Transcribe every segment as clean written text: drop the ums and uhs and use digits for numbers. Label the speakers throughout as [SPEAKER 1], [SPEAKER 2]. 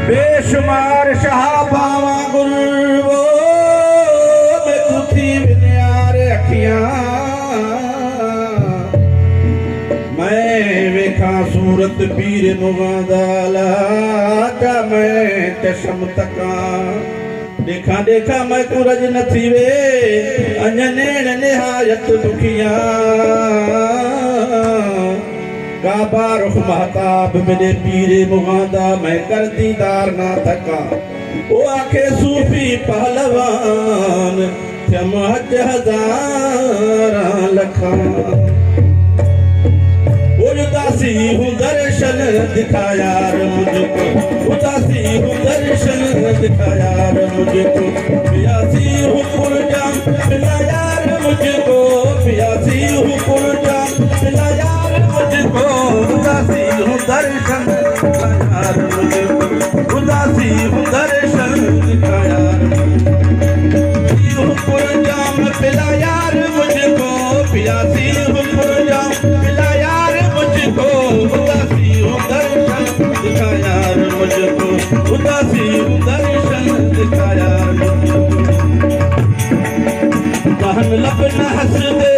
[SPEAKER 1] बेशुमार शहाबावा गुरवो मैं कुथी विन्यार अखियां मैं वेखा सूरत पीर मुगादाला का मैं चशम तका देखा देखा मैं कुरज न थी वे अंजनेण निहायत दुखिया काबा रुख महताब मेरे पीरे मुगादा मैं कर दीदार ना थका वो आखे सूफी पहलवान थम हज हजारा लखा उदासी हूँ दर्शन दिखा यार मुझको उदासी हूँ दर्शन दिखा यार मुझको प्यासी हूँ पुरजाम मिला यार मुझको प्यासी हूँ पुरजाम मिला यार मुझको उदासी हूँ दर्शन दिखा यार मुझको उदासी हूँ दर्शन दिखा यार हूँ पुरजाम मिला यार मुझको प्यासी हूँ पुरजाम मिला यार मुझको उदासी हूँ दर्शन दिखा यार मुझको उदासी हूँ दर्शन दिखा यार मुझको दहन लब न हंस दे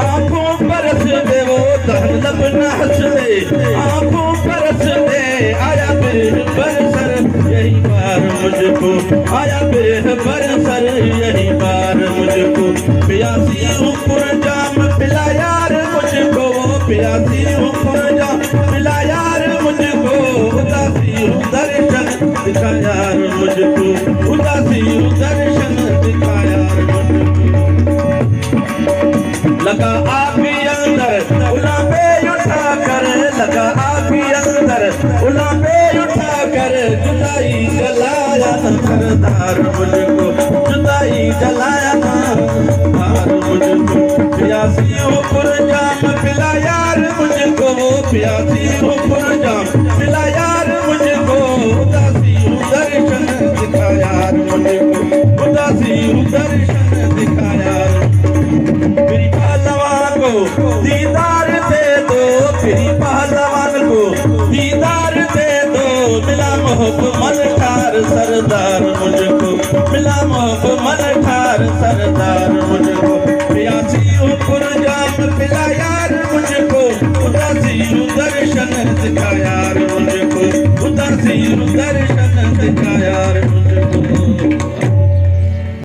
[SPEAKER 1] आँखों परस दे वो दहन लब न हंस दे आँखों परस दे आया बेह बरसर यही बार मुझको आया बेह बरसर यही बार मुझको प्यासी हूँ पुरजाम पिला यार मुझको प्यासी हूँ पुरजाम पिला यार मुझको उदासी हूँ दर्शन दिखा यार मुझको उदासी हूँ दर्शन दिखा यार मुझको लगा आपी अंदर उलाबे उठा कर लगा आपी अंदर उलाबे उठा कर जुदाई जलाया सरदार मुझको जुदाई जलाया सरदार मुझको प्यासी हूँ पुरजाम पिला यार मुझको प्यासी हूँ पुरजाम पिला यार मुझको उदासी हूँ दर्शन दिखा यार मुझको उदासी हूँ दर्शन दिखा यार मेरी पहलवान को दीदार दे दो मेरी पहलवान को दीदार दे दो मिला मोहब्ब मन ठार सरदार मुझको मिला मोहब्ब मन ठार सरदार मुझको प्यासी हूँ पुरजाम पिला यार मुझको उदासी हूँ दर्शन दिखा यार मुझको उदासी हूँ दर्शन दिखा यार